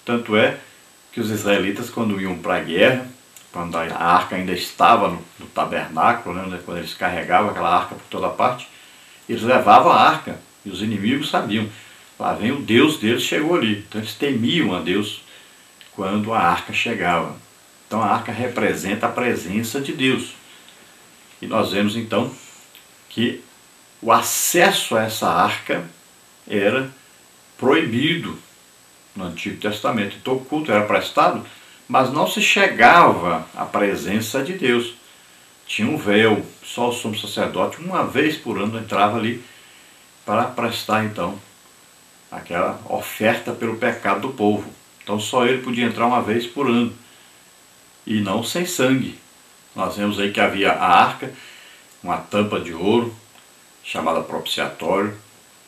Tanto é que os israelitas, quando iam para a guerra, quando a arca ainda estava no tabernáculo, né, quando eles carregavam aquela arca por toda parte, eles levavam a arca, e os inimigos sabiam, lá vem o Deus deles, chegou ali. Então eles temiam a Deus quando a arca chegava. Então a arca representa a presença de Deus. E nós vemos então que o acesso a essa arca era proibido no Antigo Testamento. Então o culto era prestado, mas não se chegava à presença de Deus. Tinha um véu, só o sumo sacerdote uma vez por ano entrava ali para prestar então aquela oferta pelo pecado do povo. Então só ele podia entrar uma vez por ano, e não sem sangue. Nós vemos aí que havia a arca, uma tampa de ouro, chamada propiciatório,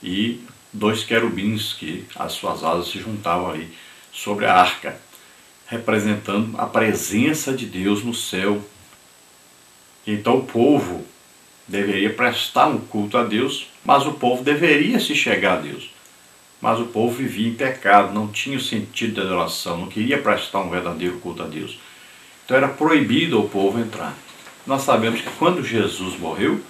e 2 querubins que as suas asas se juntavam ali sobre a arca, representando a presença de Deus no céu. Então o povo deveria prestar um culto a Deus, mas o povo deveria se chegar a Deus. Mas o povo vivia em pecado, não tinha o sentido de adoração, não queria prestar um verdadeiro culto a Deus. Então era proibido ao povo entrar. Nós sabemos que quando Jesus morreu,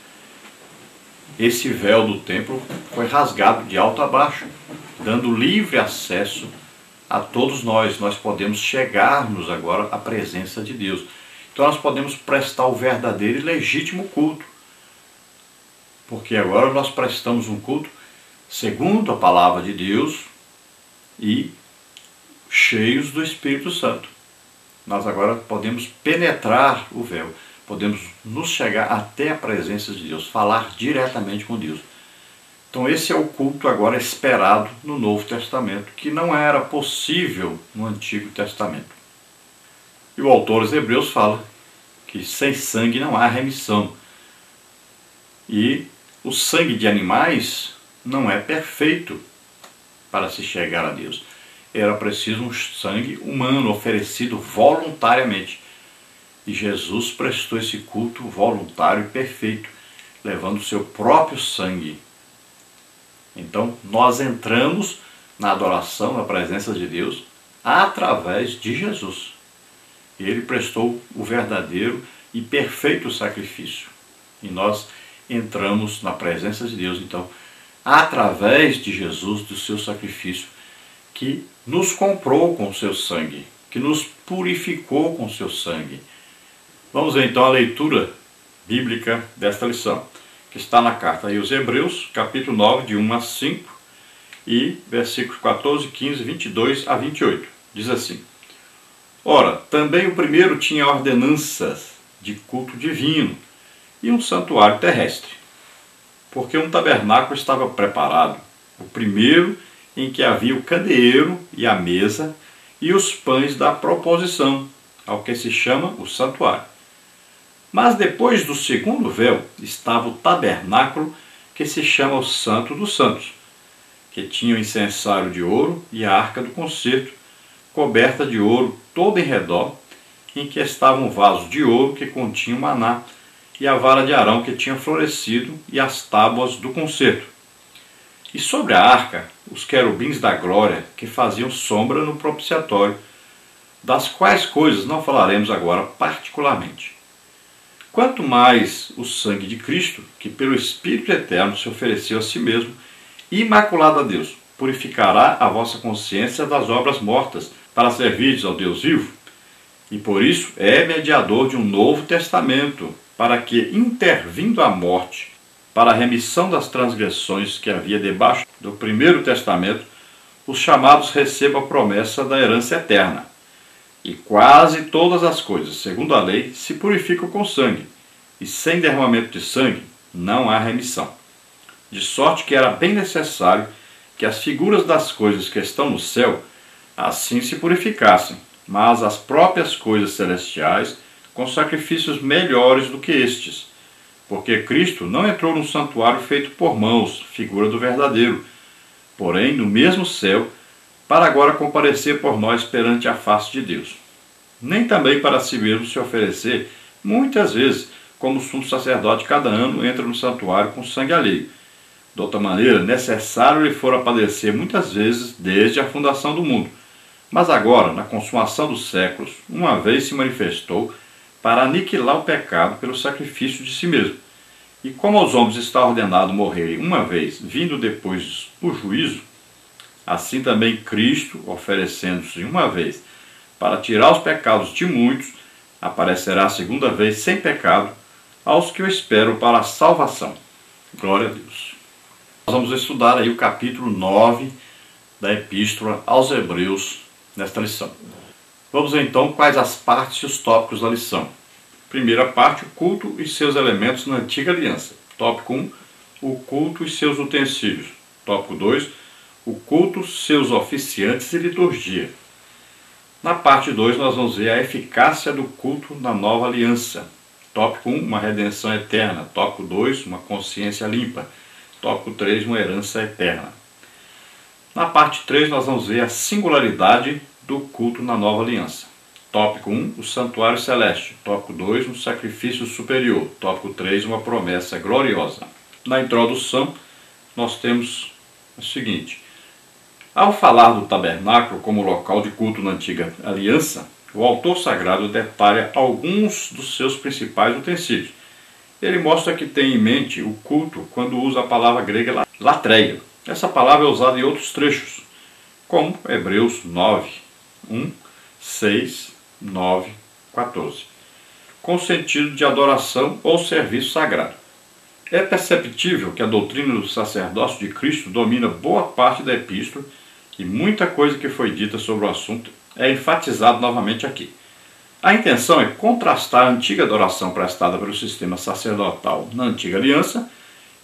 esse véu do templo foi rasgado de alto a baixo, dando livre acesso a todos nós. Nós podemos chegarmos agora à presença de Deus. Então nós podemos prestar o verdadeiro e legítimo culto. Porque agora nós prestamos um culto segundo a palavra de Deus e cheios do Espírito Santo. Nós agora podemos penetrar o véu, podemos nos chegar até a presença de Deus, falar diretamente com Deus. Então esse é o culto agora esperado no Novo Testamento, que não era possível no Antigo Testamento. E o autor aos Hebreus fala que sem sangue não há remissão. E o sangue de animais não é perfeito para se chegar a Deus. Era preciso um sangue humano oferecido voluntariamente. E Jesus prestou esse culto voluntário e perfeito, levando o seu próprio sangue. Então, nós entramos na adoração, na presença de Deus, através de Jesus. Ele prestou o verdadeiro e perfeito sacrifício. E nós entramos na presença de Deus, então, através de Jesus, do seu sacrifício, que nos comprou com o seu sangue, que nos purificou com o seu sangue. Vamos ver então a leitura bíblica desta lição, que está na carta aos Hebreus, capítulo 9, de 1 a 5, e versículos 14, 15, 22 a 28. Diz assim: Ora, também o primeiro tinha ordenanças de culto divino e um santuário terrestre, porque um tabernáculo estava preparado, o primeiro em que havia o candeeiro e a mesa e os pães da proposição, ao que se chama o santuário. Mas depois do segundo véu estava o tabernáculo, que se chama o Santo dos Santos, que tinha o incensário de ouro e a arca do concerto, coberta de ouro todo em redor, em que estava um vaso de ouro que continha o maná, e a vara de Arão que tinha florescido, e as tábuas do concerto. E sobre a arca, os querubins da glória, que faziam sombra no propiciatório, das quais coisas não falaremos agora particularmente. Quanto mais o sangue de Cristo, que pelo Espírito Eterno se ofereceu a si mesmo, imaculado a Deus, purificará a vossa consciência das obras mortas, para servirdes ao Deus vivo. E por isso é mediador de um novo testamento, para que, intervindo a morte, para a remissão das transgressões que havia debaixo do primeiro testamento, os chamados recebam a promessa da herança eterna. E quase todas as coisas, segundo a lei, se purificam com sangue, e sem derramamento de sangue não há remissão. De sorte que era bem necessário que as figuras das coisas que estão no céu assim se purificassem, mas as próprias coisas celestiais com sacrifícios melhores do que estes. Porque Cristo não entrou num santuário feito por mãos, figura do verdadeiro, porém no mesmo céu, para agora comparecer por nós perante a face de Deus. Nem também para si mesmo se oferecer, muitas vezes, como sumo sacerdote cada ano entra no santuário com sangue alheio. De outra maneira, necessário lhe fora padecer muitas vezes desde a fundação do mundo. Mas agora, na consumação dos séculos, uma vez se manifestou para aniquilar o pecado pelo sacrifício de si mesmo. E como aos homens está ordenado morrerem uma vez, vindo depois o juízo, assim também Cristo, oferecendo-se uma vez para tirar os pecados de muitos, aparecerá a segunda vez sem pecado aos que o esperam para a salvação. Glória a Deus. Nós vamos estudar aí o capítulo 9 da Epístola aos Hebreus nesta lição. Vamos ver então quais as partes e os tópicos da lição. Primeira parte, o culto e seus elementos na antiga aliança. Tópico 1, o culto e seus utensílios. Tópico 2, o culto, seus oficiantes e liturgia. Na parte 2 nós vamos ver a eficácia do culto na nova aliança. Tópico 1, uma redenção eterna. Tópico 2, uma consciência limpa. Tópico 3, uma herança eterna. Na parte 3 nós vamos ver a singularidade do culto na nova aliança. Tópico 1, o santuário celeste. Tópico 2, um sacrifício superior. Tópico 3, uma promessa gloriosa. Na introdução nós temos o seguinte: ao falar do tabernáculo como local de culto na antiga aliança, o autor sagrado detalha alguns dos seus principais utensílios. Ele mostra que tem em mente o culto quando usa a palavra grega latreia. Essa palavra é usada em outros trechos, como Hebreus 9, 1, 6, 9, 14, com o sentido de adoração ou serviço sagrado. É perceptível que a doutrina do sacerdócio de Cristo domina boa parte da epístola e muita coisa que foi dita sobre o assunto é enfatizado novamente aqui. A intenção é contrastar a antiga adoração prestada pelo sistema sacerdotal na antiga aliança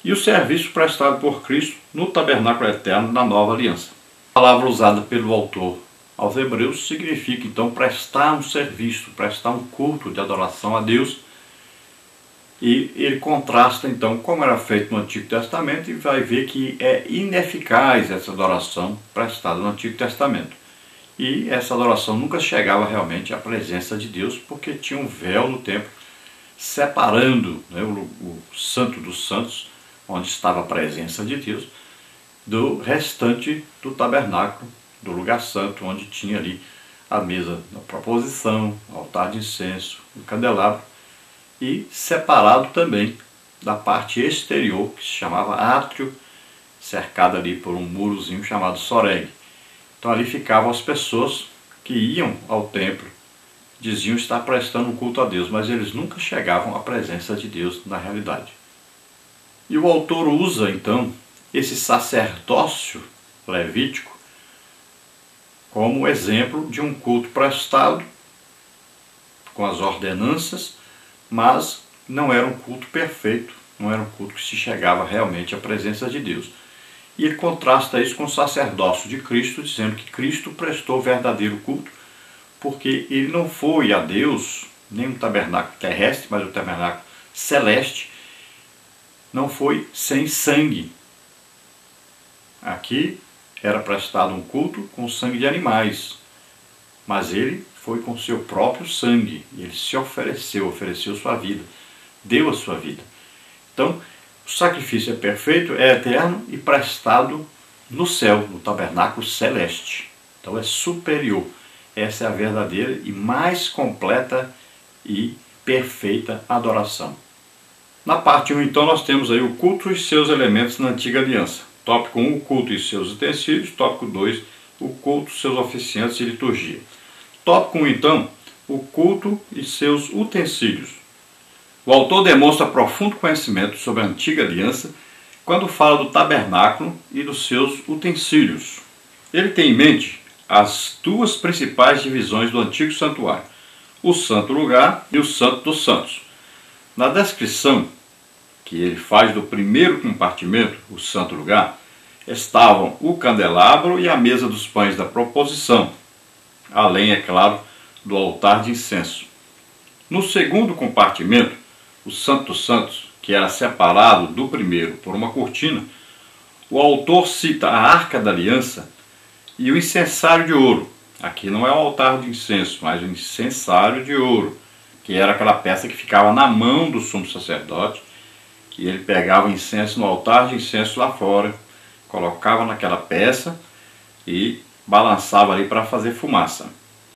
e o serviço prestado por Cristo no tabernáculo eterno na nova aliança. A palavra usada pelo autor aos Hebreus significa então prestar um serviço, prestar um culto de adoração a Deus. E ele contrasta então como era feito no Antigo Testamento e vai ver que é ineficaz essa adoração prestada no Antigo Testamento. E essa adoração nunca chegava realmente à presença de Deus, porque tinha um véu no templo separando, né, o Santo dos Santos, onde estava a presença de Deus, do restante do tabernáculo, do lugar santo, onde tinha ali a mesa da proposição, o altar de incenso, o candelabro, e separado também da parte exterior, que se chamava átrio, cercado ali por um murozinho chamado soreg. Então ali ficavam as pessoas que iam ao templo, diziam estar prestando um culto a Deus, mas eles nunca chegavam à presença de Deus na realidade. E o autor usa então esse sacerdócio levítico como exemplo de um culto prestado com as ordenanças, mas não era um culto perfeito, não era um culto que se chegava realmente à presença de Deus. E ele contrasta isso com o sacerdócio de Cristo, dizendo que Cristo prestou verdadeiro culto, porque ele não foi a Deus, nem um tabernáculo terrestre, mas um tabernáculo celeste, não foi sem sangue. Aqui era prestado um culto com sangue de animais, mas ele foi com seu próprio sangue, e ele se ofereceu sua vida, deu a sua vida. Então, o sacrifício é perfeito, é eterno e prestado no céu, no tabernáculo celeste. Então é superior. Essa é a verdadeira e mais completa e perfeita adoração. Na parte 1, então, nós temos aí o culto e seus elementos na antiga aliança. Tópico 1, o culto e seus utensílios. Tópico 2, o culto, seus oficiantes e liturgia. Tópico 1, então, o culto e seus utensílios. O autor demonstra profundo conhecimento sobre a antiga aliança quando fala do tabernáculo e dos seus utensílios. Ele tem em mente as duas principais divisões do antigo santuário, o santo lugar e o santo dos santos. Na descrição que ele faz do primeiro compartimento, o santo lugar, estavam o candelabro e a mesa dos pães da proposição, além, é claro, do altar de incenso. No segundo compartimento, o Santo dos Santos, que era separado do primeiro por uma cortina, o autor cita a Arca da Aliança e o incensário de ouro. Aqui não é o altar de incenso, mas o incensário de ouro, que era aquela peça que ficava na mão do sumo sacerdote, e ele pegava o incenso no altar de incenso lá fora, colocava naquela peça e balançava ali para fazer fumaça.